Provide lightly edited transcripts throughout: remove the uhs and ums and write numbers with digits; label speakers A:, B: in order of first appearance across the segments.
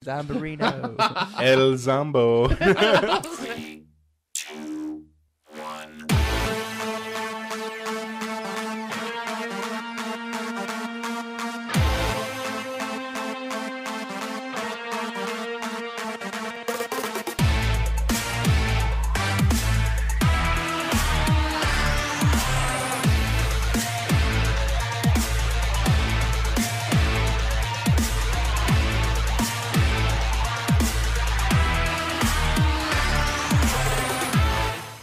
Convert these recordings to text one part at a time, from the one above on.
A: Zamborino.
B: El Zambo.
C: 3, 2, 1.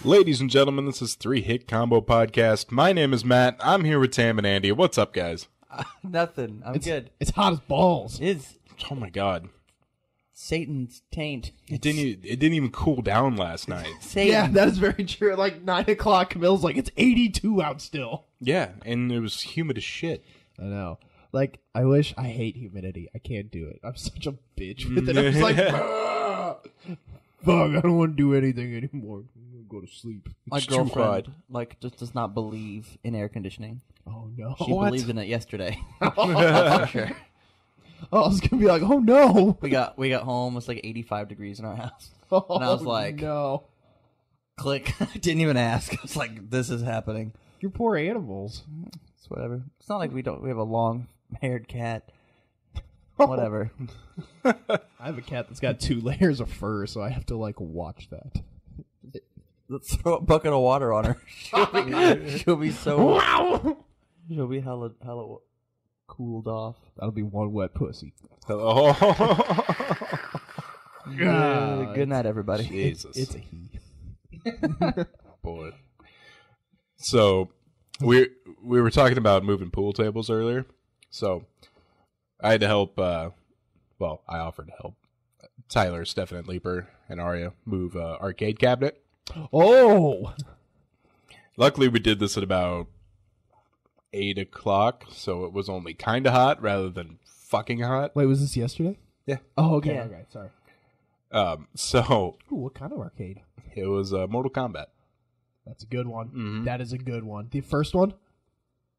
B: Ladies and gentlemen, this is 3 Hit Combo Podcast. My name is Matt. I'm here with Tam and Andy. What's up, guys?
A: Nothing. I'm good.
D: It's hot as balls.
A: It's
B: Oh my god.
A: Satan's taint.
B: It didn't even cool down last night.
A: Satan.
D: Yeah, that is very true. At like 9 o'clock, Camille's like, it's 82 out still.
B: Yeah, and it was humid as shit.
D: I know. Like, I hate humidity. I can't do it. I'm such a bitch with it. I'm just like, fuck, I don't want to do anything anymore. I'm going to go to sleep.
A: My
B: It's too
A: girlfriend
B: hot.
A: just does not believe in air conditioning.
D: Oh, no.
A: She
D: What?
A: believed in it yesterday. For sure.
D: Oh, I was going to be like, oh, no.
A: We got home. It's like 85 degrees in our house.
D: Oh,
A: And I was like,
D: no.
A: click. I didn't even ask. I was like, this is happening.
D: You're poor animals.
A: It's whatever. It's not like we have a long-haired cat. Whatever.
D: I have a cat that's got 2 layers of fur, so I have to, like, watch that.
A: Let's throw a bucket of water on her. She'll be so. She'll be hella cooled off.
D: That'll be one wet pussy.
B: Oh,
A: Good night, everybody.
B: Jesus.
D: It's a he.
B: Boy. So, we were talking about moving pool tables earlier. So, I had to help, I offered to help Tyler, Stefan, and Leaper, and Arya move arcade cabinet.
D: Oh!
B: Luckily, we did this at about 8 o'clock, so it was only kind of hot rather than fucking hot.
D: Wait, was this yesterday?
B: Yeah.
D: Oh, okay,
A: Yeah.
D: okay, sorry.
B: So,
D: Ooh, what kind of arcade?
B: it was Mortal Kombat.
D: That's a good one.
B: Mhm.
D: That is a good one. The first one?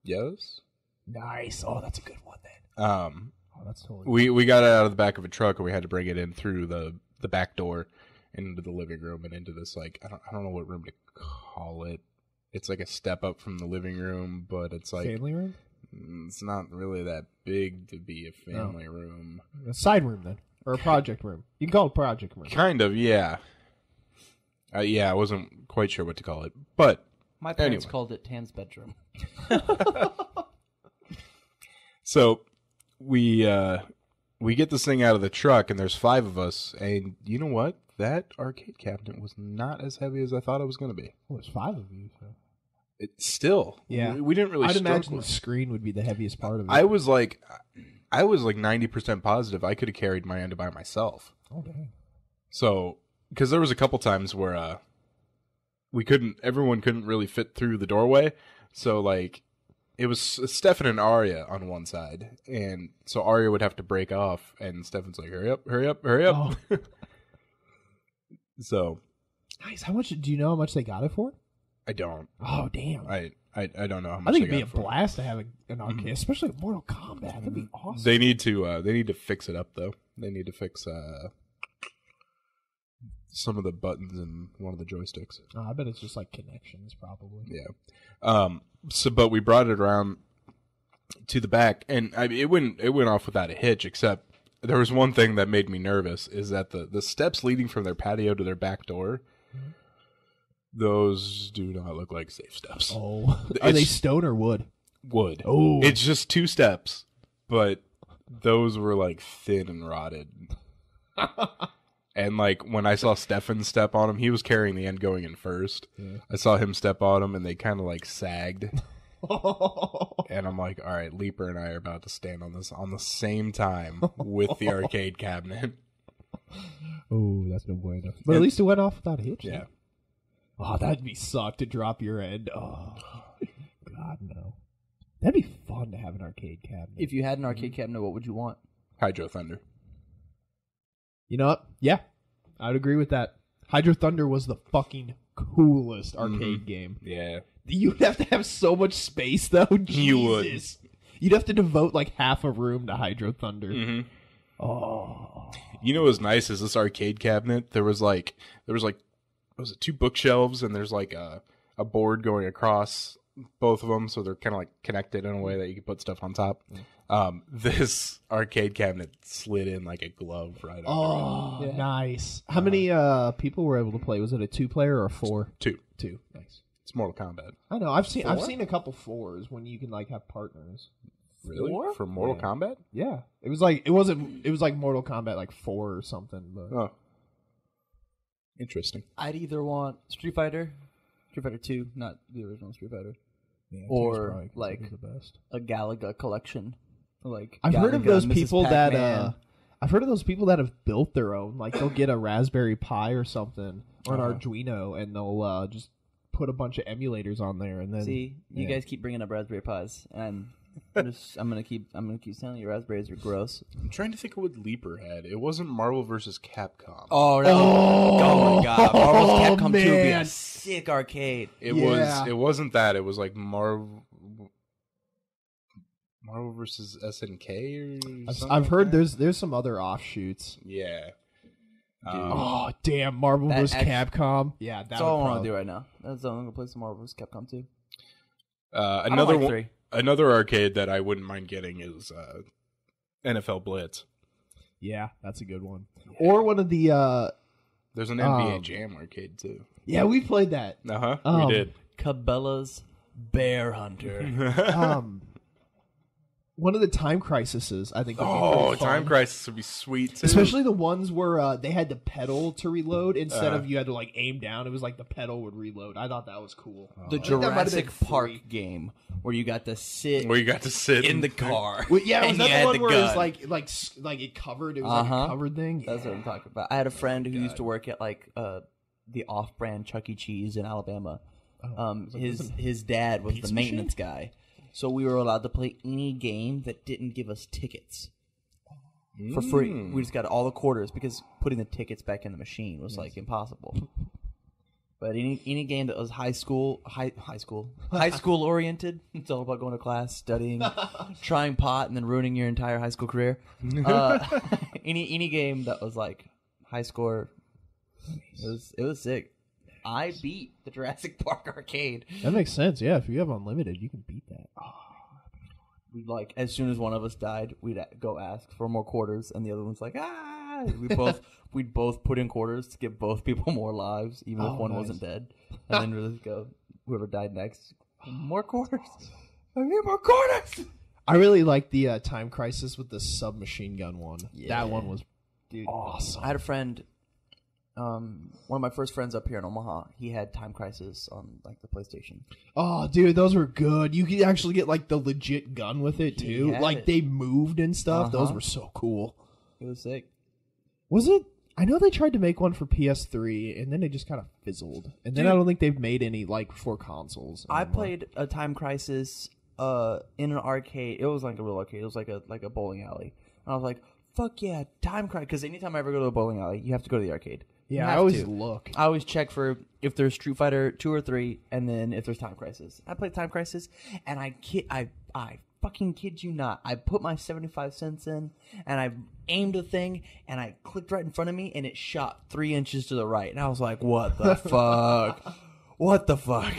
B: Yes?
D: Nice. Oh, that's a good one then. Oh, that's totally
B: We got it out of the back of a truck, and we had to bring it in through the back door and into the living room and into this, like, I don't know what room to call it. It's like a step up from the living room, but it's like
D: family room?
B: it's not really that big to be a family room.
D: A side room then, or a project room. You can call it a project room.
B: Kind of, yeah. Yeah, I wasn't quite sure what to call it, but
A: My parents
B: Anyway.
A: called it Tan's bedroom.
B: so we get this thing out of the truck, and there's 5 of us, and you know what? That arcade cabinet was not as heavy as I thought it was going to be.
D: Oh, there's 5 of you. So.
B: It still,
D: Yeah.
B: we didn't really.
D: I'd
B: struggle.
D: imagine the screen would be the heaviest part of it.
B: I was like 90% positive I could have carried my end by myself.
D: Oh, dang.
B: So, because there was a couple times where everyone couldn't really fit through the doorway. So, like, it was Stefan and Arya on one side, and so Arya would have to break off, and Stefan's like, "Hurry up, hurry up, hurry up!"
D: Oh.
B: So,
D: Nice. How much? Do you know how much they got it for?
B: I don't.
D: Oh, damn.
B: I don't know how
D: I
B: much.
D: think
B: they
D: it'd be a
B: got it for.
D: blast to have an arcade, especially Mortal Kombat. That'd be awesome.
B: They need to fix it up though. They need to fix some of the buttons and one of the joysticks.
D: I bet it's just like connections, probably.
B: Yeah. But we brought it around to the back, and it went off without a hitch. Except there was one thing that made me nervous: is that the steps leading from their patio to their back door, those do not look like safe steps.
D: Oh, are they stone or wood?
B: Wood.
D: Oh.
B: It's just 2 steps, but those were like thin and rotted. And like when I saw Stefan step on him, he was carrying the end going in first.
D: Yeah.
B: I saw him step on him, and they kind of like sagged. And I'm like, all right, Leaper and I are about to stand on this on the same time with the arcade cabinet.
D: Oh, that's no bueno. But at least it went off without a hitch.
B: Yeah.
D: Oh, that'd be suck to drop your end. Oh, God, no. That'd be fun to have an arcade cabinet.
A: If you had an arcade cabinet, what would you want?
B: Hydro Thunder.
D: You know what? Yeah, I'd agree with that. Hydro Thunder was the fucking coolest arcade game.
B: Yeah.
D: You'd have to have so much space, though. Jesus.
B: You would.
D: You'd have to devote like half a room to Hydro Thunder.
B: Mm-hmm.
D: Oh,
B: You know what was nice is this arcade cabinet. There was like what was it, 2 bookshelves, and there's like a board going across both of them, so they're kind of like connected in a way that you can put stuff on top. This arcade cabinet slid in like a glove right under it.
D: Nice. How many people were able to play? Was it a 2-player or a 4?
B: 2.
D: 2. Nice.
B: It's Mortal Kombat.
D: I know. I've seen a couple 4s when you can like have partners.
B: Really?
A: 4?
B: For Mortal Kombat?
D: Yeah, it was like Mortal Kombat like 4 or something. But
B: Oh, interesting.
A: I'd either want Street Fighter 2, not the original Street Fighter,
D: yeah,
A: or,
D: 2's probably
A: like,
D: the best.
A: a Galaga collection. Like
D: I've heard of
A: Galaga,
D: those
A: Mrs.
D: people
A: Pac-Man.
D: I've heard of those people that have built their own. Like they'll get a Raspberry Pi or something or an Arduino, and they'll just put a bunch of emulators on there, and then
A: See, you guys keep bringing up Raspberry Pis, and I'm gonna keep telling you raspberries are gross.
B: I'm trying to think of what Leaper had. It wasn't Marvel vs. Capcom.
A: Oh my god, Marvel's Capcom 2 would be a
D: man.
A: sick arcade.
B: It
D: Yeah.
B: wasn't that. It was like Marvel versus SNK or something.
D: I've heard
B: like that.
D: there's some other offshoots.
B: Yeah.
D: Oh damn, Marvel
A: That
D: vs.
A: act-
D: Capcom. Yeah,
A: That's all I want to do right now. That's all I'm gonna play some Marvel vs. Capcom 2.
B: Another
A: like
B: one,
A: 3.
B: another arcade that I wouldn't mind getting is NFL Blitz.
D: Yeah, that's a good one. Or one of the
B: There's an NBA Jam arcade too.
D: yeah, we played that.
B: We did.
A: Cabela's Bear Hunter.
D: One of the Time Crises, I think. Would be
B: Oh,
D: pretty fun.
B: Time Crisis would be sweet too.
D: Especially the ones where they had to pedal to reload instead of you had to like aim down. It was like the pedal would reload. I thought that was cool.
A: The
D: I think that might have
A: Jurassic
D: been
A: Park
D: free.
A: game where you got to sit
B: where you got to sit
A: in the car.
D: Well, yeah, was
A: and
D: that
A: you
D: the
A: had
D: one where it was
A: gun.
D: like it covered? It was like a covered thing.
A: That's what I'm talking about. I had a friend who used to work at like the off-brand Chuck E. Cheese in Alabama. His dad was the maintenance guy, so we were allowed to play any game that didn't give us tickets for free. We just got all the quarters because putting the tickets back in the machine was like impossible. But any game that was high school oriented, it's all about going to class, studying, trying pot, and then ruining your entire high school career. Any game that was like high score, it was sick. I beat the Jurassic Park arcade.
D: That makes sense. Yeah, if you have unlimited, you can beat that.
A: We'd like as soon as one of us died, we'd go ask for more quarters, and the other one's like, ah. We'd both put in quarters to give both people more lives, even if one wasn't dead, and then we'd go whoever died next, more quarters. I need more quarters.
D: I really like the Time Crisis with the submachine gun one.
A: Yeah.
D: That one was
A: Dude,
D: awesome.
A: I had a friend, one of my first friends up here in Omaha. He had Time Crisis on like the PlayStation.
D: Oh, dude, those were good. You could actually get like the legit gun with it too.
A: had
D: Like
A: it.
D: they moved and stuff. Those were so cool.
A: It was sick.
D: Was it? I know they tried to make one for PS3 and then it just kind of fizzled. And then
A: Dude.
D: I don't think they've made any like for consoles.
A: I
D: anymore.
A: played a Time Crisis in an arcade. It was like a real arcade. It was like a bowling alley. And I was like, fuck yeah, Time Crisis. Because anytime I ever go to a bowling alley, you have to go to the arcade. You
D: Yeah, I
A: have
D: always
A: to.
D: look.
A: I always check for if there's Street Fighter 2 or 3, and then if there's Time Crisis. I played Time Crisis, and I fucking kid you not. I put my 75 cents in, and I aimed a thing, and I clicked right in front of me, and it shot 3 inches to the right. And I was like, what the fuck? What the fuck?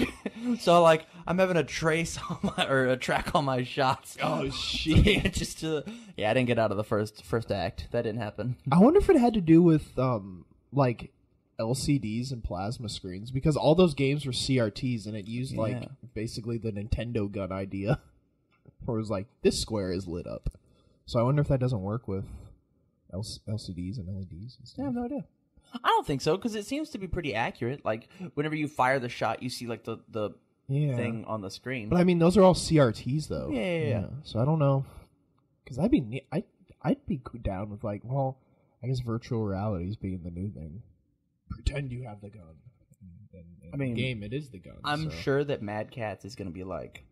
A: So, like, I'm having a trace on a track on my shots.
D: Oh, shit.
A: Just to, yeah, I didn't get out of the first act. That didn't happen.
D: I wonder if it had to do with like LCDs and plasma screens because all those games were CRTs and it used like basically the Nintendo gun idea where it was like this square is lit up. So I wonder if that doesn't work with LCDs and LEDs and stuff.
A: I have no idea. I don't think so because it seems to be pretty accurate. Like whenever you fire the shot, you see like the thing on the screen.
D: But I mean, those are all CRTs though.
A: Yeah.
D: So I don't know because I'd be down with like, well, I guess virtual reality is being the new thing. Pretend you have the gun. And
A: I mean,
D: the game, it is the gun.
A: I'm
D: so.
A: sure that Mad Catz is going to be like,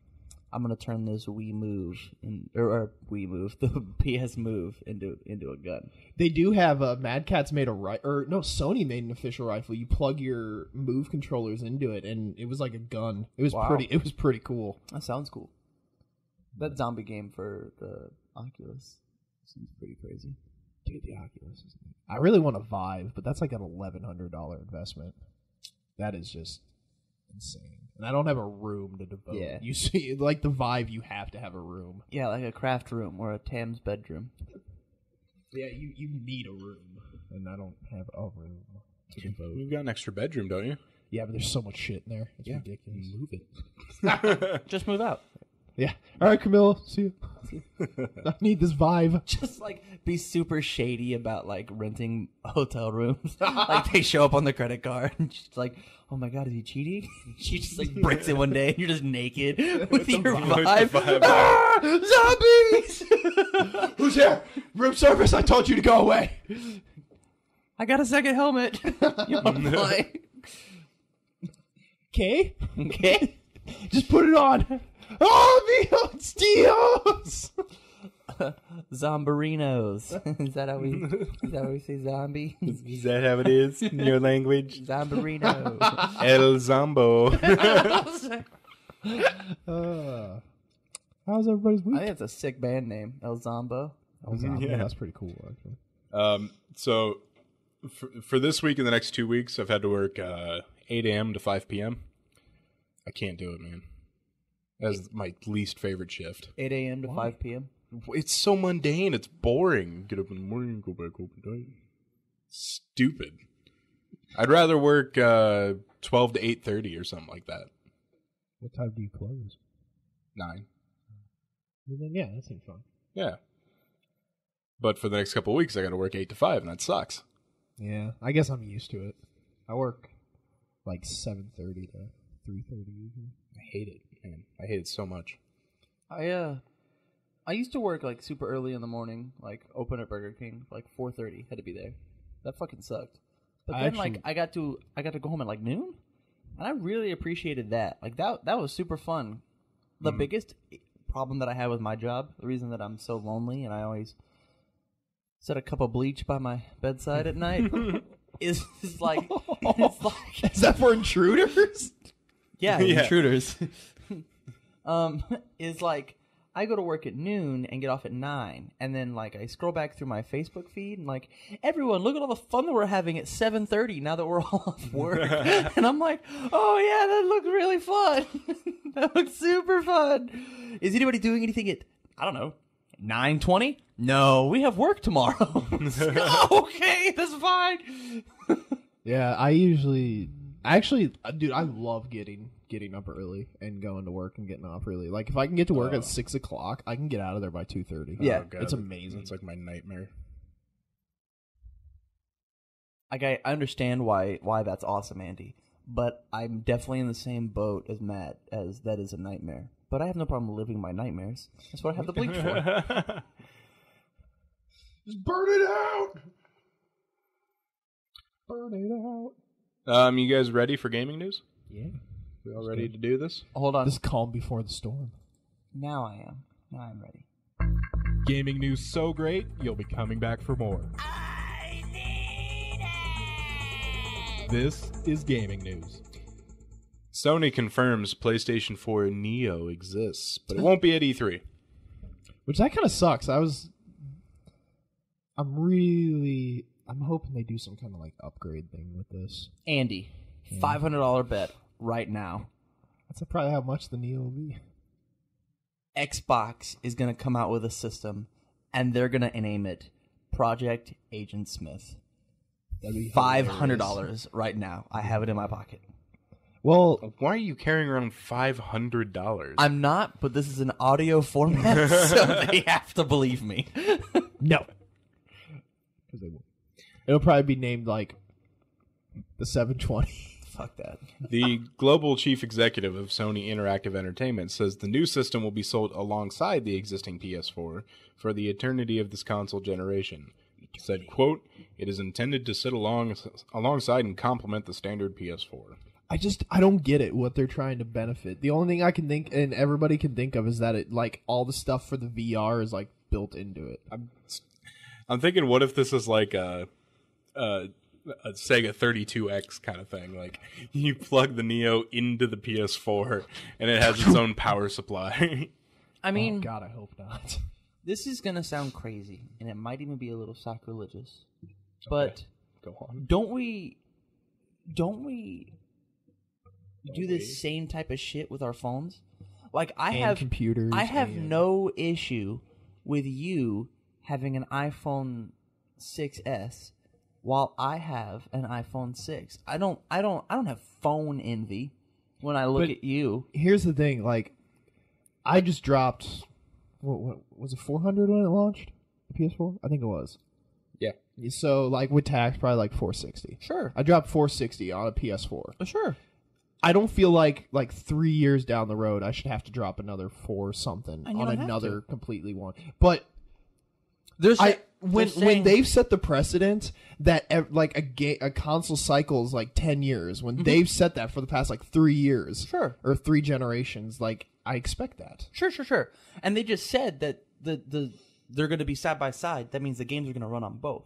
A: I'm going to turn this Wii Move or Wii Move, the PS Move into a gun.
D: They do have Mad Catz made Sony made an official rifle. You plug your Move controllers into it, and it was like a gun. It was pretty cool.
A: That sounds cool. That zombie game for the Oculus seems pretty crazy.
D: get the Oculus. I really want a Vive, but that's like an $1,100 investment. That is just insane. And I don't have a room to devote.
A: Yeah.
D: You see, like the Vive, you have to have a room.
A: Yeah, like a craft room or a Tam's bedroom.
D: Yeah, you need a room, and I don't have a room to devote.
B: You've got an extra bedroom, don't you?
D: Yeah, but there's so much shit in there. It's ridiculous.
B: Move it.
A: Just move out.
D: Yeah. All right, Camilla. See you. I need this Vive.
A: Just like be super shady about like renting hotel rooms. Like they show up on the credit card and she's like, "Oh my god, is he cheating?" She just like breaks it one day and you're just naked with your Vive. Zombies!
D: Who's here? Room service. I told you to go away.
A: I got a second helmet. You wanna play?
D: Okay.
A: Okay.
D: Just put it on. Oh, Dios, Dios.
A: Zombarinos. Is that how we say zombie?
B: Is that how it is in your language?
A: Zombarino.
B: El Zombo.
D: How's everybody's
A: I
D: week?
A: think it's a sick band name, El Zombo.
D: Yeah, that's pretty cool, actually.
B: So for this week and the next 2 weeks, I've had to work 8 a.m. to 5 p.m. I can't do it, man. That's my least favorite shift.
A: 8 a.m. to 5 p.m.
B: It's so mundane. It's boring. Get up in the morning, go back home at night. Stupid. I'd rather work 12 to 8:30 or something like that.
D: What time do you close?
B: 9.
D: Well, then, yeah, that seems fun.
B: Yeah. But for the next couple of weeks, I got to work 8 to 5, and that sucks.
D: Yeah, I guess I'm used to it. I work like 7:30 to 3:30 usually.
B: I hate it, man. I hate it so much.
A: I used to work like super early in the morning, like open at Burger King, like 4:30, had to be there. That fucking sucked. But then like I got to go home at like noon, and I really appreciated that. Like that was super fun. The biggest problem that I had with my job, the reason that I'm so lonely and I always set a cup of bleach by my bedside at night is like it's like
D: Is that for intruders?
A: yeah,
B: Yeah.
A: intruders. Is like I go to work at noon and get off at 9, and then like I scroll back through my Facebook feed and like everyone, look at all the fun that we're having at 7:30 now that we're all off work, and I'm like, oh yeah, that looks really fun. That looks super fun. Is anybody doing anything at, I don't know, 9:20? No, we have work tomorrow. Okay, that's fine.
D: Yeah, dude, I love getting up early and going to work and getting off early. Like if I can get to work at 6 o'clock, I can get out of there by 2:30.
A: Yeah.
B: Oh, God.
D: It's amazing.
B: It's like my nightmare.
A: Like I understand why that's awesome, Andy, but I'm definitely in the same boat as Matt, as that is a nightmare. But I have no problem living my nightmares. That's what I have the bleach for.
D: Just burn it out. Burn it out.
B: You guys ready for gaming news?
D: Yeah.
B: We all ready to do this?
A: Hold on.
D: This calm before the storm.
A: Now I am. Now I'm ready.
E: Gaming news so great, you'll be coming back for more. This is gaming news.
B: Sony confirms PlayStation 4 Neo exists, but it won't be at E3.
D: Which that kind of sucks. I'm hoping they do some kind of like upgrade thing with this.
A: Andy, $500 bet right now.
D: That's probably how much the Neo will be.
A: Xbox is going to come out with a system, and they're going to name it Project Agent Smith.
D: That'd be
A: $500 right now. I have it in my pocket.
D: Well,
B: Why are you carrying around $500?
A: I'm not, but this is an audio format, so they have to believe me.
D: no. Because they won't. It'll probably be named like the 720.
A: Fuck that.
B: The global chief executive of Sony Interactive Entertainment says the new system will be sold alongside the existing PS4 for the eternity of this console generation. He said, quote, "It is intended to sit alongside and complement the standard PS4.
D: I don't get it, what they're trying to benefit. The only thing I can think, and everybody can think of, is that it like all the stuff for the VR is like built into it.
B: I'm thinking, what if this is like a Sega 32X kind of thing? Like, you plug the Neo into the PS4, and it has its own power supply.
A: I mean,
D: God, I hope not.
A: This is gonna sound crazy, and it might even be a little sacrilegious, but
B: Go on.
A: don't we do this same type of shit with our phones? Like I have
D: computers.
A: I have no issue with you having an iPhone 6s while I have an iPhone 6. I don't have phone envy when I look
D: But
A: at you.
D: Here's the thing, like, I just dropped. What was it? 400 when it launched? The PS4, I think it was.
B: Yeah.
D: So like with tax, probably like 460.
A: Sure.
D: I dropped 460 on a PS4.
A: Sure.
D: I don't feel like 3 years down the road I should have to drop another 4 something
A: And you
D: on
A: don't have
D: another
A: to.
D: completely one. But
A: There's
D: when they've set the precedent that like a console cycle is like 10 years, when they've set that for the past like 3 years,
A: Sure.
D: or 3 generations, like I expect that.
A: Sure. And they just said that they're going to be side by side. That means the games are going to run on both.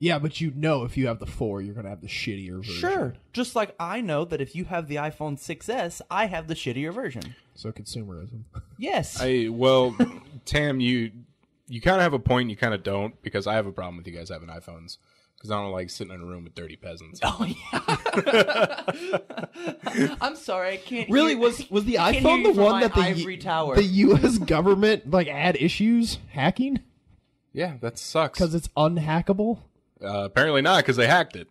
D: Yeah, but if you have the 4, you're gonna have the shittier version.
A: Sure. Just like I know that if you have the iPhone 6s, I have the shittier version.
D: So consumerism.
A: Yes.
B: Tam, you kind of have a point. You kind of don't, because I have a problem with you guys having iPhones. Because I don't like sitting in a room with dirty peasants.
A: Oh yeah. I'm sorry, I can't.
D: Really,
A: hear-
D: was the
A: I can't hear
D: iPhone
A: you
D: the
A: from
D: one
A: my
D: that the
A: ivory tower?
D: the U.S. government like had issues hacking
B: Yeah, that sucks.
D: because it's unhackable?
B: Apparently not, because they hacked it.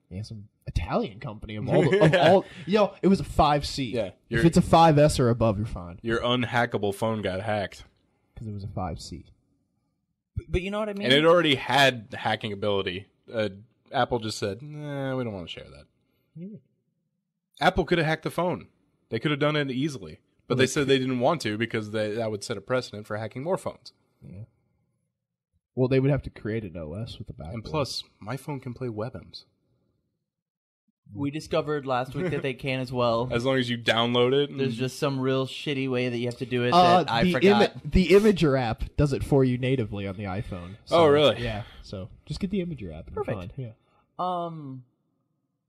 D: Yeah, some Italian company of all. It was a 5C.
B: Yeah,
D: if it's a 5S or above, you're fine
B: Your unhackable phone got hacked.
D: because it was a 5C.
A: But you know what I mean?
B: And it already had hacking ability. Apple just said, nah, we don't want to share that. Apple could have hacked the phone. They could have done it easily. But they said they didn't want to because that would set a precedent for hacking more phones.
D: Yeah. Well, they would have to create an OS with the backbone.
B: And plus, my phone can play WebMs.
A: We discovered last week that they can as well.
B: As long as you download it. And
A: There's just some real shitty way that you have to do it that I
D: the
A: forgot.
D: the Imager app does it for you natively on the iPhone. So,
B: Oh, really?
D: Yeah. So just get the Imager app. And you're
A: Perfect.
D: fine. Yeah.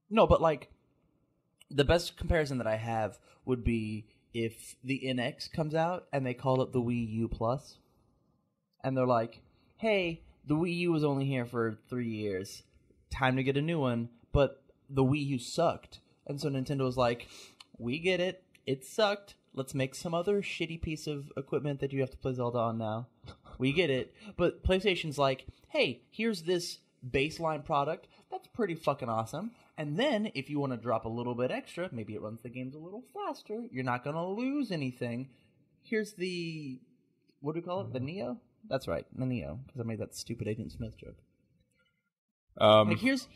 A: No, but like the best comparison that I have would be if the NX comes out and they call it the Wii U Plus, and they're like, "Hey, the Wii U was only here for 3 years. Time to get a new one." But the Wii U sucked, and so Nintendo was like, "We get it. It sucked. Let's make some other shitty piece of equipment that you have to play Zelda on now. We get it." But PlayStation's like, "Hey, here's this baseline product that's pretty fucking awesome. And then if you want to drop a little bit extra, maybe it runs the games a little faster. You're not going to lose anything. Here's the, what do we call it? The Neo? That's right, the Neo, because I made that stupid Agent Smith joke. Like here's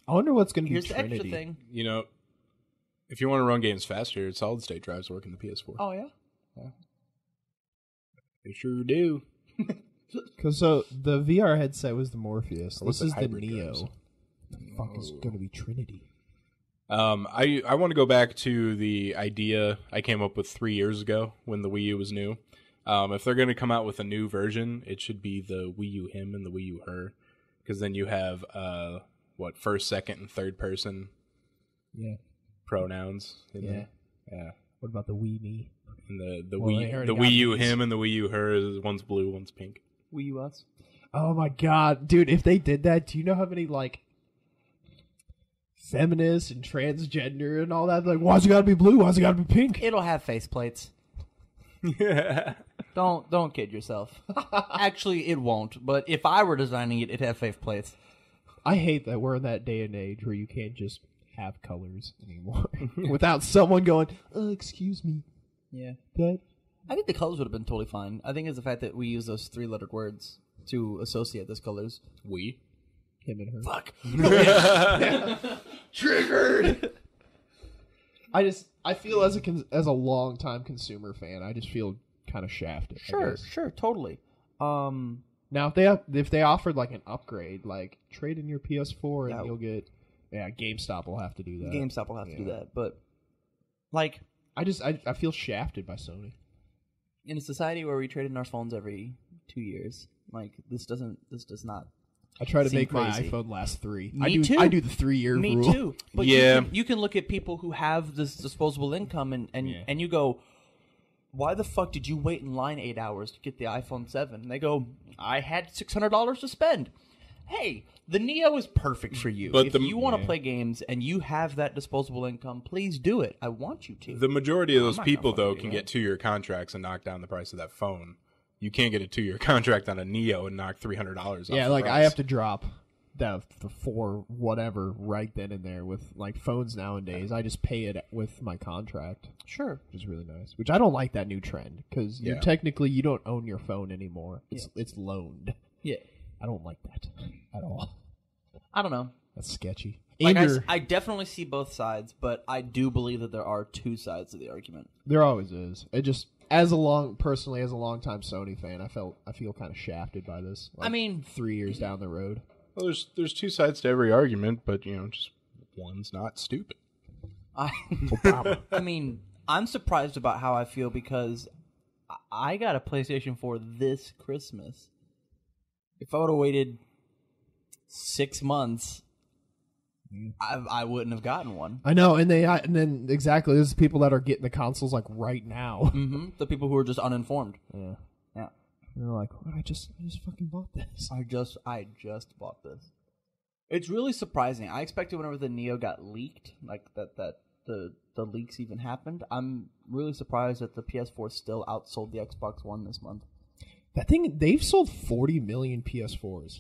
D: I wonder what's going to be
A: here's the
D: Trinity.
A: extra thing.
B: You know, if you want to run games faster, solid state drives work in the PS4.
A: Oh yeah.
B: They sure do.
D: Because the VR headset was the Morpheus.
B: Or was
D: This
B: it
D: is the
B: hybrid
D: Neo.
B: drives?
D: The fuck is going to be Trinity?
B: I want to go back to the idea I came up with 3 years ago when the Wii U was new. If they're going to come out with a new version, it should be the Wii U him and the Wii U her, because then you have first, second, and third person
D: Yeah.
B: pronouns.
D: Yeah.
B: Yeah.
D: What about the Wii Me?
B: And the
D: Well, I
B: Wii
D: already
B: the
D: got
B: Wii U
D: these.
B: him and the Wii U her is one's blue, one's pink.
A: Wii U us.
D: Oh my god, dude! If they did that, do you know how many like feminists and transgender and all that? Like, why's it got to be blue? Why's it got to be pink?
A: It'll have faceplates.
B: Yeah.
A: Don't kid yourself. Actually, it won't. But if I were designing it, it'd have faceplates.
D: I hate that we're in that day and age where you can't just have colors anymore without someone going, "Excuse me,
A: Yeah.
D: that."
A: I think the colors would have been totally fine. I think it's the fact that we use those 3-lettered words to associate those colors.
B: We.
D: Him and her.
A: Fuck.
D: Triggered. I feel as a long time consumer fan, I just feel kind of shafted. I
A: Sure,
D: guess.
A: sure, totally.
D: Now if they offered like an upgrade, like trade in your PS4 and
A: That-
D: you'll get, GameStop will have to do that.
A: GameStop will have to do that, but like
D: I feel shafted by Sony.
A: in a society where we trade in our phones every 2 years, like this does not.
D: I try to
A: Seem
D: make my
A: crazy.
D: iPhone last 3.
A: Me too.
D: I do the 3-year
A: Me
D: rule.
A: too. But
B: Yeah.
A: you can look at people who have this disposable income and you go, why the fuck did you wait in line 8 hours to get the iPhone 7? And they go, I had $600 to spend. Hey, the Neo is perfect for you.
B: But
A: if you want to play games and you have that disposable income, please do it. I want you to.
B: The majority of those
A: not
B: people,
A: gonna
B: though,
A: fucking
B: can
A: do
B: get 2-year contracts and knock down the price of that phone. You can't get a 2-year contract on a Neo and knock $300 off.
D: Yeah,
B: the
D: like
B: price.
D: I have to drop the 4 whatever right then and there with like phones nowadays. I just pay it with my contract.
A: Sure.
D: Which is really nice. Which I don't like that new trend because
B: Yeah.
D: technically you don't own your phone anymore. It's loaned.
A: Yeah.
D: I don't like that at all.
A: I don't know.
D: That's sketchy.
A: Like
D: And
A: I definitely see both sides, but I do believe that there are two sides to the argument.
D: there always is. It just personally as a longtime Sony fan, I feel kind of shafted by this.
A: I mean,
D: 3 years down the road.
B: Well, there's two sides to every argument, but just one's not stupid.
A: I mean, I'm surprised about how I feel because I got a PlayStation 4 this Christmas. If I would have waited 6 months, I wouldn't have gotten one.
D: I know, and then exactly, there's people that are getting the consoles like right now.
A: Mm-hmm. The people who are just uninformed.
D: Yeah.
A: Yeah.
D: And they're like, I just fucking bought this.
A: I just bought this. It's really surprising. I expected whenever the Neo got leaked, like that the leaks even happened. I'm really surprised that the PS4 still outsold the Xbox One this month.
D: That thing, they've sold 40 million PS4s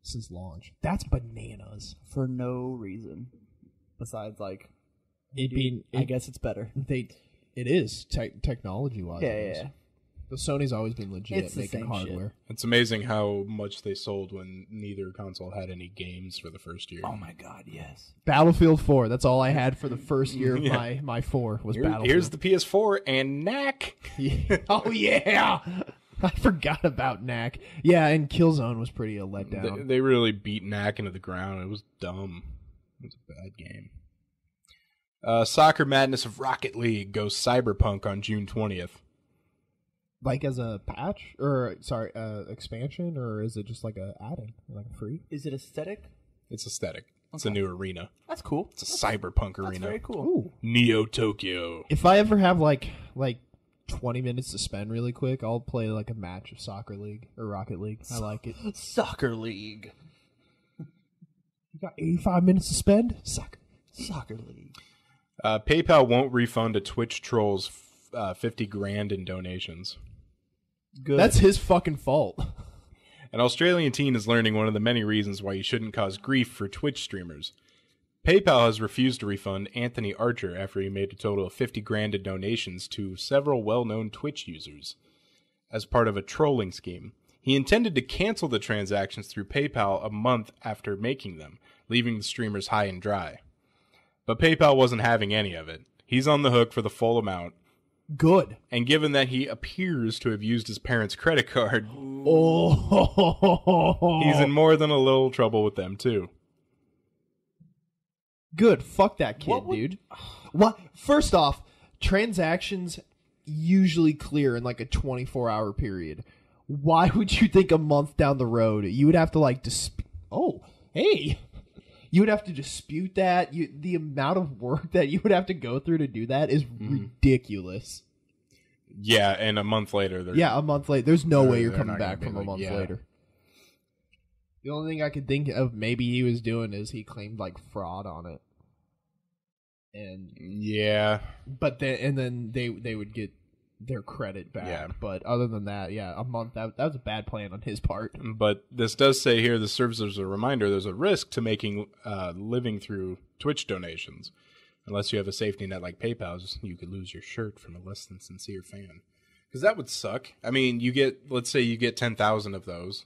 D: since launch. That's bananas.
A: For no reason. Besides, like,
D: I
A: I guess it's better.
D: It is technology-wise.
A: Yeah.
D: The Sony's always been legit
A: It's the
D: making
A: same
D: hardware.
B: It's amazing how much they sold when neither console had any games for the first year.
A: Oh my god, yes.
D: Battlefield 4. That's all I had for the first year of my 4 was Battlefield.
B: Here's the PS4 and knack.
D: Yeah. Oh yeah, I forgot about Knack. Yeah, and Killzone was pretty a letdown.
B: They really beat knack into the ground. It was dumb. It was a bad game. Soccer Madness of Rocket League goes Cyberpunk on June 20th.
D: Like as a patch or expansion, or is it just like a add-in, like a free?
A: Is it aesthetic?
B: It's aesthetic. It's a new arena.
A: That's cool.
B: It's a cyberpunk
A: That's
B: arena.
A: very cool.
D: Ooh.
B: Neo Tokyo.
D: If I ever have like 20 minutes to spend really quick, I'll play like a match of Soccer League or Rocket League. I like it.
A: Soccer League.
D: You got 85 minutes to spend?
A: Soccer League.
B: PayPal won't refund a Twitch troll's $50,000 in donations.
A: Good.
D: That's his fucking fault.
B: An Australian teen is learning one of the many reasons why you shouldn't cause grief for Twitch streamers. PayPal has refused to refund Anthony Archer after he made a total of $50,000 in donations to several well-known Twitch users as part of a trolling scheme. He intended to cancel the transactions through PayPal a month after making them, leaving the streamers high and dry. But PayPal wasn't having any of it. He's on the hook for the full amount.
D: Good.
B: And given that he appears to have used his parents' credit card,
D: Oh,
B: he's in more than a little trouble with them, too.
D: good. Fuck that kid, dude. What? First off, transactions usually clear in like a 24-hour period. Why would you think a month down the road you would have to like you would have to dispute that? The amount of work that you would have to go through to do that is ridiculous.
B: Yeah, and a month later...
D: A month later. There's no way you're
B: they're
D: coming
B: not gonna
D: back
B: be
D: from a
B: like,
D: month
B: yeah.
D: later. The only thing I could think of maybe he was doing is he claimed like fraud on it. And
B: Yeah.
D: but then they would get their credit back.
B: Yeah.
D: But other than that, a month that was a bad plan on his part.
B: But this does say here, this serves as a reminder, there's a risk to making living through Twitch donations. Unless you have a safety net like PayPal's, you could lose your shirt from a less than sincere fan. Because that would suck. I mean, let's say you get 10,000 of those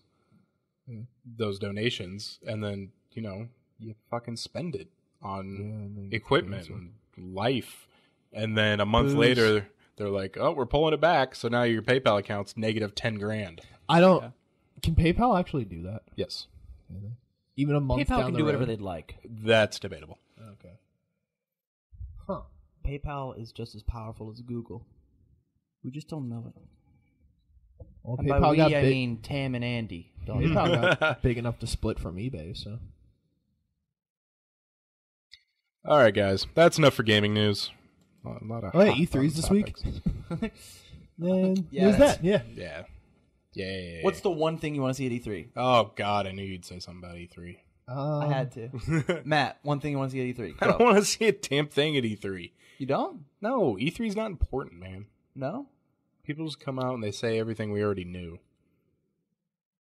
B: donations, and then, you fucking spend it on equipment and life. And then a month later, they're like, oh, we're pulling it back, so now your PayPal account's negative $10,000.
D: I don't. Can PayPal actually do that?
B: Yes.
D: Even a month
A: PayPal
D: down
A: can
D: the
A: do
D: road?
A: whatever they'd like.
B: That's debatable.
D: Okay. Huh.
A: PayPal is just as powerful as Google. We just don't know it.
D: Well,
A: And by
D: PayPal
A: we,
D: got
A: I
D: big.
A: mean Tam and Andy.
D: PayPal got big enough to split from eBay. So
B: All right, guys. That's enough for gaming news. A lot of
D: Oh, yeah,
B: hot
D: E3's
B: button
D: this week?
B: topics.
D: And
A: Yeah,
D: there's
A: that's-
D: that. Yeah.
B: Yeah. Yeah.
A: What's the one thing you want to see at E3?
B: Oh, God, I knew you'd say something about E3.
A: I had to. Matt, one thing you want to see at E3?
B: I don't
A: Go.
B: want to see a damn thing at E3.
A: You don't?
B: No, E3's not important, man.
A: No?
B: People just come out and they say everything we already knew.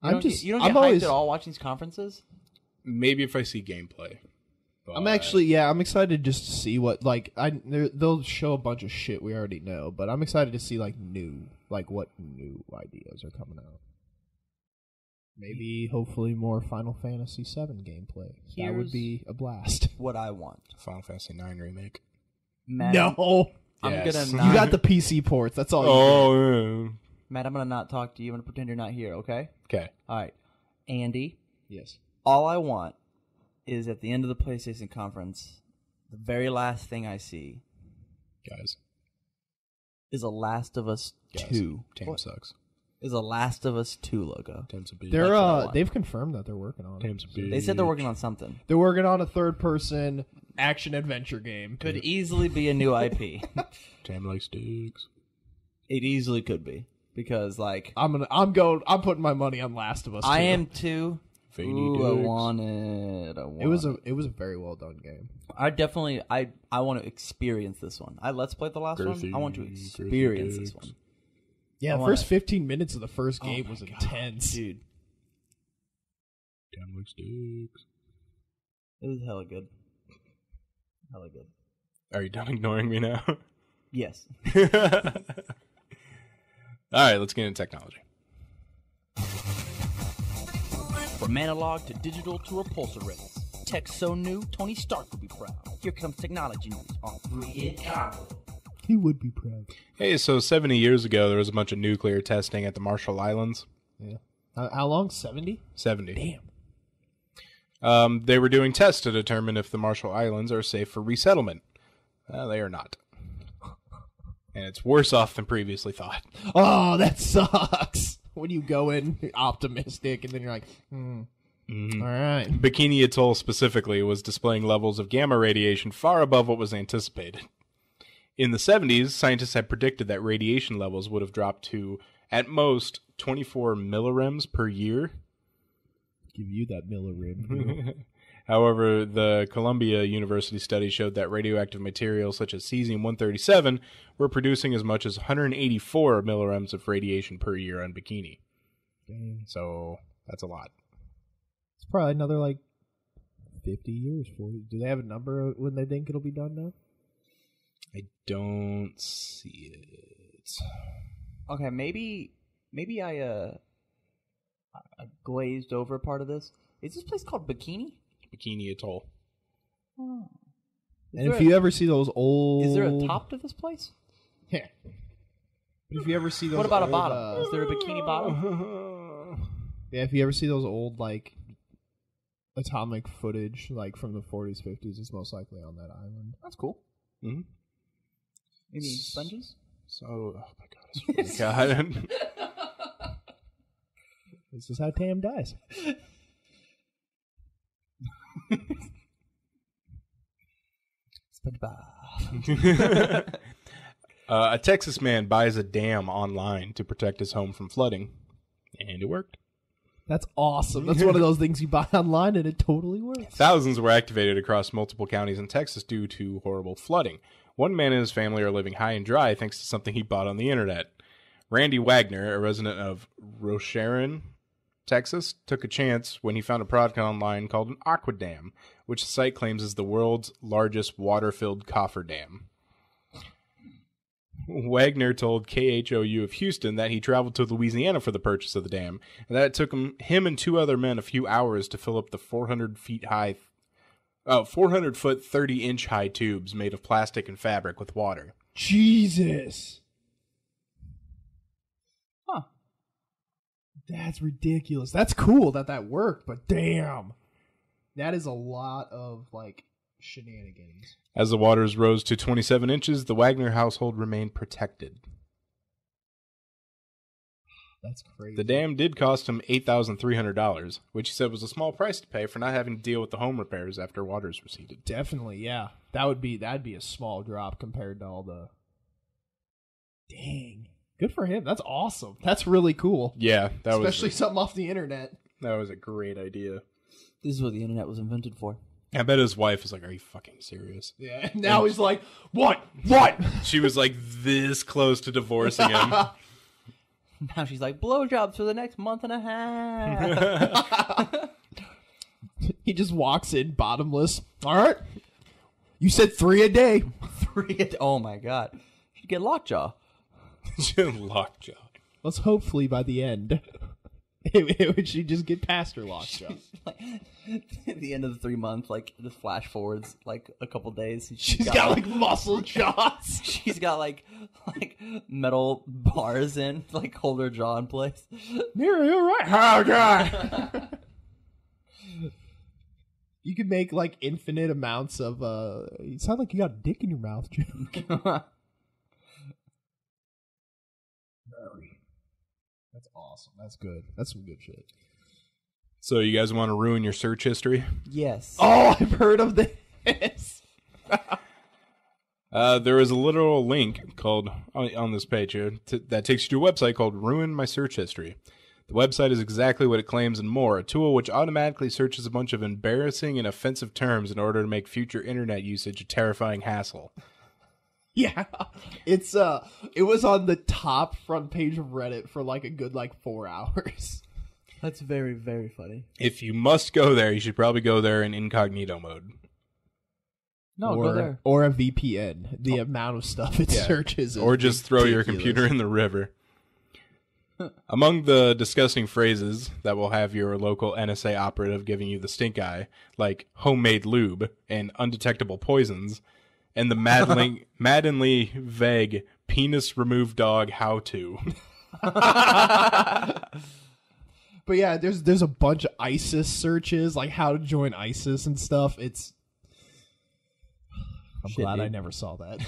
A: You don't get hyped at all watching these conferences?
B: Maybe if I see gameplay.
D: I'm actually, I'm excited just to see what, like, they'll show a bunch of shit we already know, but I'm excited to see, like, what new ideas are coming out. Maybe, hopefully, more Final Fantasy VII gameplay. That would be a blast.
A: What I want.
B: Final Fantasy IX remake.
A: Matt,
D: No!
A: I'm
B: Yes.
A: gonna
B: You
A: not,
D: You got the PC ports, that's all you
B: Oh,
A: Matt, I'm gonna not talk to you. I'm gonna pretend you're not here, okay?
B: okay.
A: All right. Andy,
D: need. Yes.
A: all I want is at the end of the PlayStation conference, the very last thing I see
B: Guys.
A: is a Last of Us
B: Guys.
A: 2.
B: Tam sucks.
A: Is a Last of Us 2 logo.
B: Tam's a bitch.
D: They're,
A: what I want.
D: they've confirmed that they're working on it.
B: Tam's a bitch.
A: They said they're working on something.
D: They're working on a third-person action-adventure game.
A: Could easily be a new IP.
B: Tam likes dicks.
A: It easily could be. Because, like,
D: I'm putting my money on Last of Us 2.
A: I am too.
B: Veiny
A: Ooh, I
B: dicks.
A: want it.
D: It was a very well done game.
A: I definitely, I want to experience this one. I Let's Play the last one. I want to
B: Girthy
A: experience this
B: dicks.
A: one.
D: Yeah,
A: I
D: the
A: wanna-
D: first 15 minutes of the first
A: Oh
D: game
A: my
D: was
A: God,
D: intense.
A: Dude,
B: Tam likes dicks.
A: it was hella good. Hella good.
B: Are you done ignoring me now?
A: Yes.
B: All right, let's get into technology.
A: From analog to digital to repulsor ribbons. Tech so new, Tony Stark would be proud. Here comes technology news on 3-Hit Combo.
D: He would be proud.
B: Hey, so 70 years ago, there was a bunch of nuclear testing at the Marshall Islands.
D: Yeah. How long? 70?
B: 70. Damn. They were doing tests to determine if the Marshall Islands are safe for resettlement. They are not. And it's worse off than previously thought.
D: Oh, that sucks. When you go in optimistic and then you're like, all right.
B: Bikini Atoll specifically was displaying levels of gamma radiation far above what was anticipated. In the 70s, scientists had predicted that radiation levels would have dropped to, at most, 24 millirems per year.
D: Give you that millirim.
B: However, the Columbia University study showed that radioactive materials such as cesium-137 were producing as much as 184 millirems of radiation per year on Bikini.
D: Dang.
B: So, that's a lot.
D: It's probably another, 50 years. 40. Do they have a number when they think it'll be done now?
B: I don't see it.
A: Okay, maybe I glazed over part of this. Is this place called Bikini?
B: Bikini Atoll.
A: Oh.
D: And if you ever see those old...
A: Is there a top to this place?
D: Yeah. But if you ever see those
A: What about a
D: old,
A: bottom? Is there a bikini bottom?
D: Yeah, if you ever see those old, atomic footage, from the 40s, 50s, it's most likely on that island.
A: That's cool.
B: Mm-hmm.
A: Maybe sponges?
B: So, oh my god, I swear to God.
D: This is how Tam dies.
A: SpongeBob.
B: A Texas man buys a dam online to protect his home from flooding, and it worked.
D: That's awesome. That's one of those things you buy online and it totally works.
B: Thousands were activated across multiple counties in Texas due to horrible flooding. One man and his family are living high and dry thanks to something he bought on the internet. Randy Wagner, a resident of Rocheron, Texas, took a chance when he found a product online called an aqua dam, which the site claims is the world's largest water-filled coffer dam. Wagner told KHOU of Houston that he traveled to Louisiana for the purchase of the dam, and that it took him and two other men a few hours to fill up the 400 foot, 30-inch high tubes made of plastic and fabric with water.
D: Jesus.
A: Huh.
D: That's ridiculous. That's cool that worked, but damn. That is a lot of, shenanigans.
B: As the waters rose to 27 inches, the Wagner household remained protected.
D: That's crazy.
B: The dam did cost him $8,300, which he said was a small price to pay for not having to deal with the home repairs after waters receded.
D: Definitely, yeah. That'd be a small drop compared to all the... Dang. Good for him. That's awesome. That's really cool.
B: Yeah,
D: Especially something off the internet.
B: that was a great idea.
A: This is what the internet was invented for.
B: I bet his wife was like, "Are you fucking serious?"
D: Yeah. And now he's like, what? What?
B: She was like this close to divorcing him.
A: Now she's like, blowjobs for the next month and a half.
D: He just walks in bottomless. All right. You said 3 a day.
A: Oh my god. She'd get lockjaw.
B: Lockjaw.
D: Let's hopefully by the end, she'd just get past her lockjaw.
A: Like, at the end of the 3 months, like, just flash forwards, like, a couple days.
D: She's got like muscle jaws.
A: She's got, like metal bars in, like, hold her jaw in place.
D: Mira, you're right. Oh, God. You could make, like, infinite amounts of, you sound like you got a dick in your mouth, Jim. That's awesome. That's good. That's some good shit.
B: So you guys want to ruin your search history?
A: Yes.
D: Oh, I've heard of this.
B: There is a literal link called on this page here that takes you to a website called Ruin My Search History. The website is exactly what it claims and more, a tool which automatically searches a bunch of embarrassing and offensive terms in order to make future internet usage a terrifying hassle.
D: Yeah. It was on the top front page of Reddit for like a good 4 hours.
A: That's very, very funny.
B: If you must go there, you should probably go there in incognito mode.
A: No, go there.
D: Or a VPN. The amount of stuff it searches is
B: or just throw your
D: ridiculous.
B: computer in the river. Among the disgusting phrases that will have your local NSA operative giving you the stink eye, like homemade lube and undetectable poisons, and the maddeningly vague penis remove dog how to.
D: But yeah, there's a bunch of ISIS searches, like how to join ISIS and stuff. I'm glad I never saw that.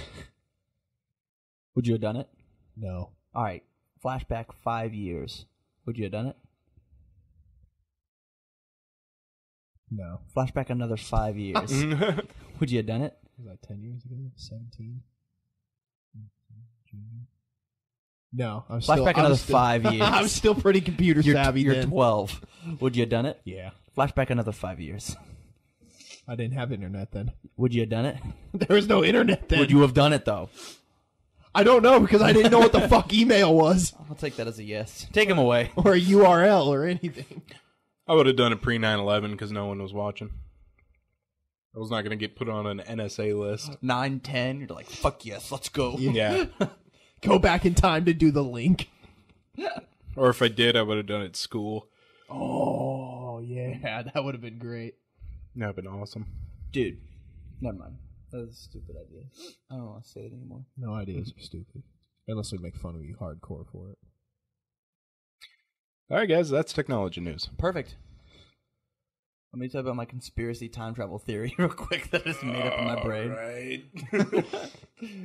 A: Would you have done it?
D: No.
A: All right. Flashback 5 years. Would you have done it?
D: No.
A: Flashback another 5 years. Would you have done it?
D: Was that 10 years ago? 17? No.
A: Flashback another 5 years.
D: I'm still pretty computer savvy
A: You're
D: then.
A: 12. Would you have done it?
D: Yeah.
A: Flashback another 5 years.
D: I didn't have internet then.
A: Would you have done it?
D: There was no internet then.
A: Would you have done it, though?
D: I don't know because I didn't know what the fuck email was.
A: I'll take that as a yes. Take him away.
D: Or a URL or anything.
B: I would have done it pre 9/11 because no one was watching. I was not going to get put on an NSA list.
A: 9, 10. You're like, fuck yes, let's go.
B: Yeah.
D: Go back in time to do the link.
B: Or if I did, I would have done it at school.
D: Oh, yeah. That would have been great.
B: That would have been awesome.
A: Dude, never mind. That was a stupid idea. I don't want to say it anymore.
D: No ideas are stupid. Unless we make fun of you hardcore for it.
B: All right, guys, that's technology news.
A: Perfect. Let me tell you about my conspiracy time travel theory real quick that I just made up in my brain.
B: Right.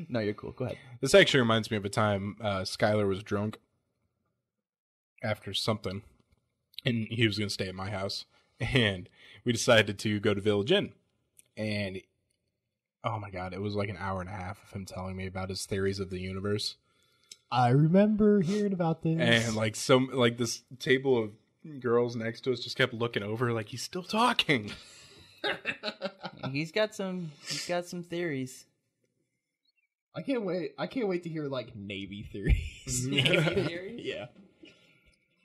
A: No, you're cool. Go ahead.
B: This actually reminds me of a time Skylar was drunk after something, and he was going to stay at my house, and we decided to go to Village Inn, and oh my god, it was like an hour and a half of him telling me about his theories of the universe.
D: I remember hearing about this.
B: And this table of girls next to us just kept looking over like he's still talking.
A: He's got some theories.
D: I can't wait to hear Navy theories.
A: Navy theories?
D: Yeah.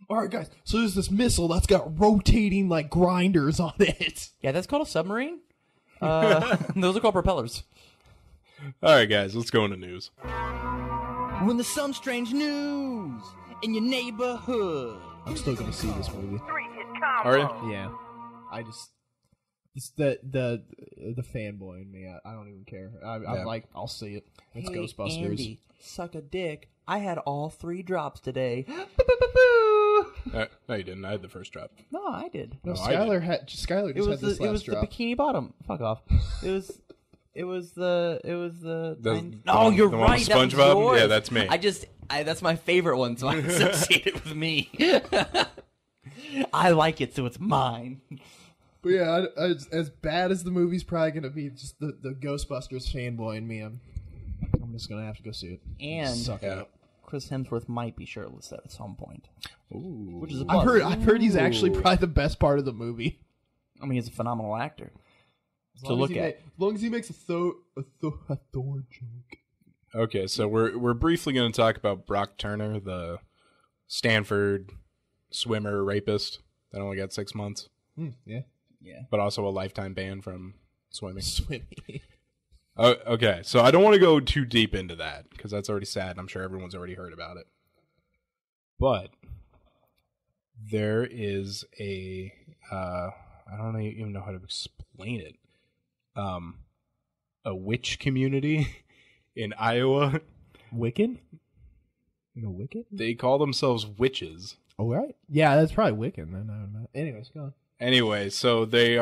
D: All right, guys. So there's this missile that's got rotating grinders on it.
A: Yeah, that's called a submarine. Those are called propellers.
B: All right, guys, let's go into news.
A: When there's some strange news in your neighborhood.
D: I'm still gonna see this movie.
B: Are you?
D: Yeah. It's the fanboy in me. I don't even care. I'm like, I'll see it. It's
A: Hey,
D: Ghostbusters.
A: Andy, suck a dick. I had all 3 drops today.
B: No, you didn't. I had the first drop.
A: No, I did.
D: No,
B: No, I
D: Skylar just had this last drop.
A: The bikini bottom. Fuck off. It was the.
B: The
A: No,
B: one-
A: you're
B: the one
A: right.
B: with
A: That was
B: SpongeBob?
A: yours.
B: Yeah, that's me.
A: That's my favorite one, so I associate it with me. I like it, so it's mine.
D: But yeah, as bad as the movie's probably gonna be, just the Ghostbusters fanboy in me, I'm just gonna have to go see it.
A: And
D: Suck it
B: Yeah.
D: up.
A: Chris Hemsworth might be shirtless at some point.
B: Ooh.
A: Which is a
D: I've
A: plus.
D: heard he's actually probably the best part of the movie.
A: I mean, he's a phenomenal actor to
D: As
A: look at.
D: as long as he makes a Thor joke.
B: Okay, so we're briefly going to talk about Brock Turner, the Stanford swimmer rapist that only got 6 months,
D: Yeah.
B: but also a lifetime ban from swimming.
D: Swimming.
B: Okay, so I don't want to go too deep into that because that's already sad. And I'm sure everyone's already heard about it. But there is a I don't even know how to explain it. A witch community in Iowa.
D: Wiccan? You know Wiccan?
B: They call themselves witches.
D: Oh, right. Yeah, that's probably Wiccan then. I don't know. Anyways, go on.
B: Anyway, so they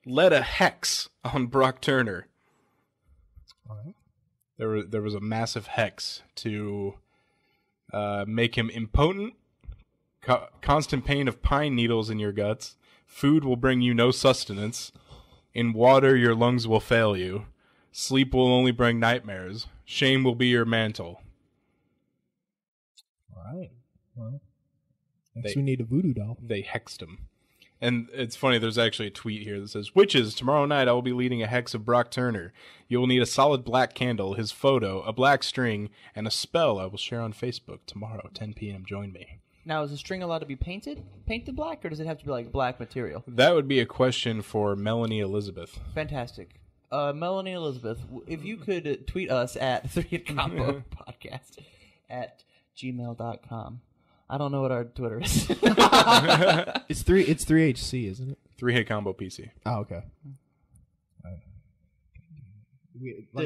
B: led a hex on Brock Turner.
D: All right.
B: There was a massive hex to make him impotent, constant pain of pine needles in your guts, food will bring you no sustenance, in water your lungs will fail you, sleep will only bring nightmares, shame will be your mantle.
D: All right. Well, next we need a voodoo doll.
B: They hexed him. And it's funny, there's actually a tweet here that says, "Witches, tomorrow night I will be leading a hex of Brock Turner. You will need a solid black candle, his photo, a black string, and a spell I will share on Facebook tomorrow, 10 p.m. Join me."
A: Now, is the string allowed to be painted black, or does it have to be like black material?
B: That would be a question for Melanie Elizabeth.
A: Fantastic. Melanie Elizabeth, if you could tweet us at 3 Combo Podcast at gmail.com. I don't know what our Twitter is.
D: It's 3HC, isn't it?
B: 3-hit combo PC.
D: Oh, okay.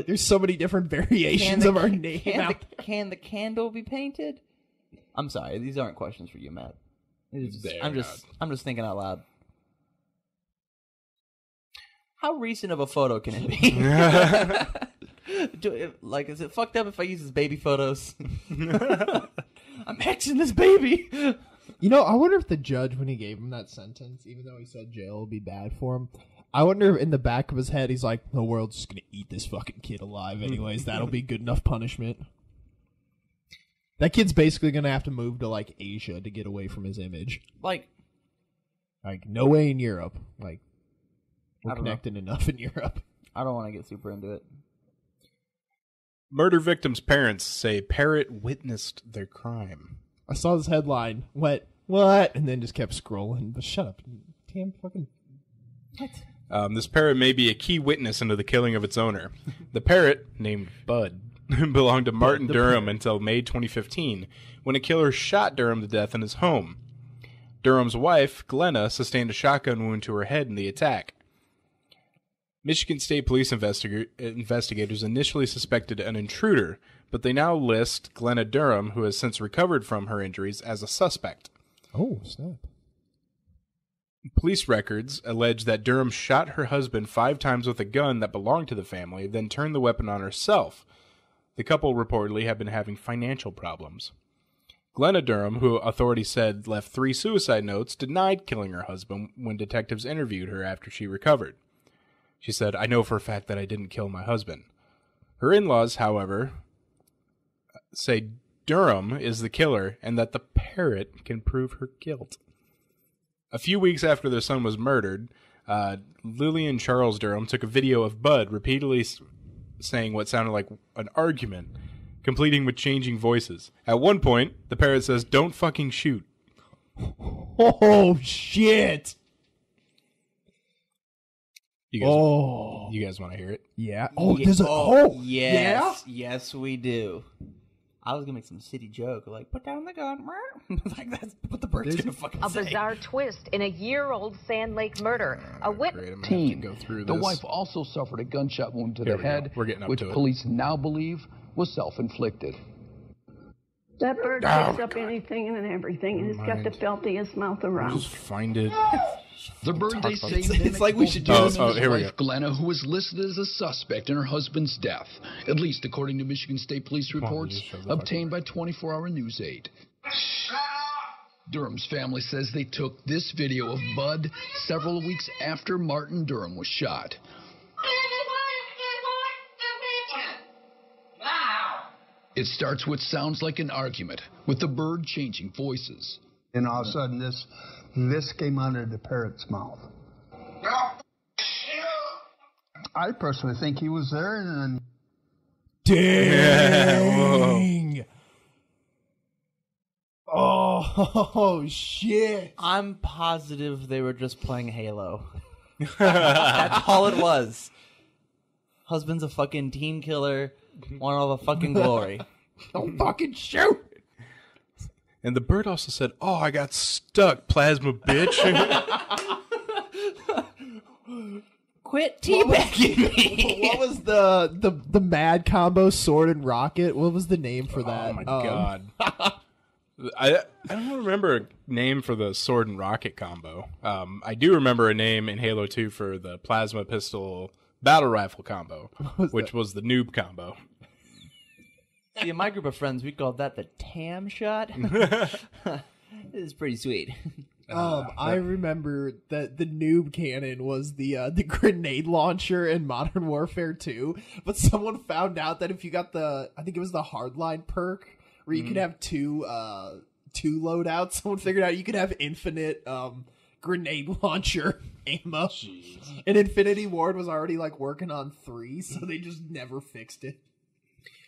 D: There's so many different variations of our name.
A: Can the candle be painted? I'm sorry, these aren't questions for you, Matt. I'm just thinking out loud. How recent of a photo can it be? Is it fucked up if I use his baby photos? I'm hexing this baby.
D: You know, I wonder if the judge, when he gave him that sentence, even though he said jail would be bad for him, I wonder if in the back of his head he's like, the world's just going to eat this fucking kid alive anyways. That'll be good enough punishment. That kid's basically going to have to move to, like, Asia to get away from his image. Like, no way in Europe. Like, we're connected enough in Europe.
A: I don't want to get super into it.
B: Murder victims' parents say parrot witnessed their crime.
D: I saw this headline, what? And then just kept scrolling. But shut up. Damn fucking... What?
B: This parrot may be a key witness into the killing of its owner. The parrot, named Bud, belonged to Martin Durham until May 2015, when a killer shot Durham to death in his home. Durham's wife, Glenna, sustained a shotgun wound to her head in the attack. Michigan State Police investigators initially suspected an intruder, but they now list Glenna Durham, who has since recovered from her injuries, as a suspect.
D: Oh, snap.
B: Police records allege that Durham shot her husband 5 times with a gun that belonged to the family, then turned the weapon on herself. The couple reportedly have been having financial problems. Glenna Durham, who authorities said left 3 suicide notes, denied killing her husband when detectives interviewed her after she recovered. She said, "I know for a fact that I didn't kill my husband." Her in-laws, however, say Durham is the killer and that the parrot can prove her guilt. A few weeks after their son was murdered, Lillian Charles Durham took a video of Bud repeatedly saying what sounded like an argument, completing with changing voices. At one point, the parrot says, "Don't fucking shoot."
D: Oh, shit.
B: You guys want to hear it?
D: Yeah. Oh, there's a...
A: yes. Yeah? Yes, we do. I was going to make some city joke, like, put down the gun. Like, that's what the bird's going to fucking say.
F: A bizarre twist in a year-old Sand Lake murder. A
B: Great, I'm gonna have to go through
G: The
B: this.
G: wife also suffered a gunshot wound to
B: Here
G: the
B: we go.
G: head,
B: We're getting up
G: which
B: to it.
G: police now believe was self-inflicted.
H: That bird picks up anything and everything, and it's got the filthiest mouth around.
B: Just find it.
G: The bird, they say,
A: It's like we should do
G: this.
B: Oh, here we go.
G: Wife Glenna, who was listed as a suspect in her husband's death, at least according to Michigan State Police reports
B: just shove the
G: obtained by 24-hour News 8. Durham's family says they took this video of Bud several weeks after Martin Durham was shot. It starts what sounds like an argument, with the bird changing voices.
I: And all of a sudden, this came out of the parrot's mouth. I personally think he was there, and
D: Dang! Oh, shit!
A: I'm positive they were just playing Halo. That's all it was. Husband's a fucking team killer. Want all the fucking glory.
D: Don't fucking shoot!
B: And the bird also said, "Oh, I got stuck, plasma bitch."
A: Quit teabagging me.
D: What was the mad combo, sword and rocket? What was the name for that?
B: Oh my god. I don't remember a name for the sword and rocket combo. I do remember a name in Halo 2 for the plasma pistol battle rifle combo, which was the noob combo.
A: See, in my group of friends, we called that the Tam shot. This is pretty sweet.
D: I remember that the noob cannon was the grenade launcher in Modern Warfare 2, but someone found out that if you got I think it was the hardline perk, where you could have two loadouts, someone figured out you could have infinite grenade launcher ammo. Jeez. And Infinity Ward was already working on 3, so they just never fixed it.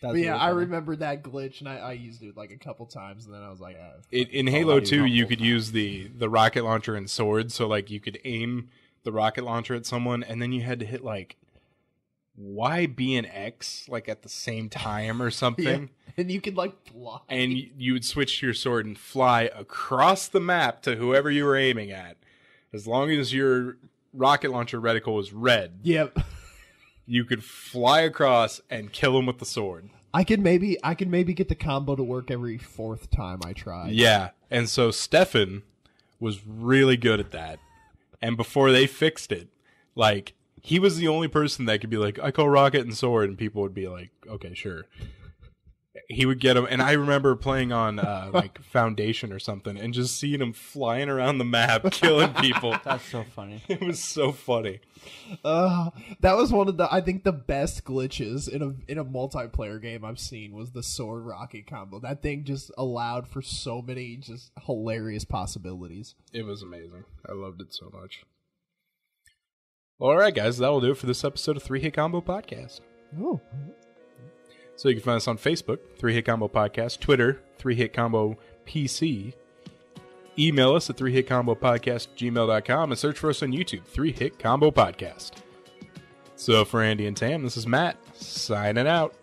D: But yeah, I remember that glitch, and I used it a couple times, and then I was like,
B: in Halo 2, you could use the rocket launcher and sword, so you could aim the rocket launcher at someone, and then you had to hit Y, B, and X at the same time or something.
D: Yeah. And you could fly.
B: And you would switch to your sword and fly across the map to whoever you were aiming at. As long as your rocket launcher reticle was red.
D: Yep.
B: You could fly across and kill him with the sword.
D: I could maybe get the combo to work every 4th time I tried.
B: Yeah. And so Stefan was really good at that. And before they fixed it, he was the only person that could be I call rocket and sword, and people would be like, okay, sure. He would get him, and I remember playing on Foundation or something, and just seeing him flying around the map, killing people.
A: That's so funny.
B: It was so funny.
D: That was one of I think the best glitches in a multiplayer game I've seen was the sword rocket combo. That thing just allowed for so many just hilarious possibilities.
B: It was amazing. I loved it so much. All right, guys, that will do it for this episode of 3 Hit Combo Podcast.
D: Oh.
B: So you can find us on Facebook, 3 Hit Combo Podcast, Twitter, 3 Hit Combo PC. Email us at 3hitcombopodcast@gmail.com and search for us on YouTube, 3 Hit Combo Podcast. So for Andy and Tam, this is Matt, signing out.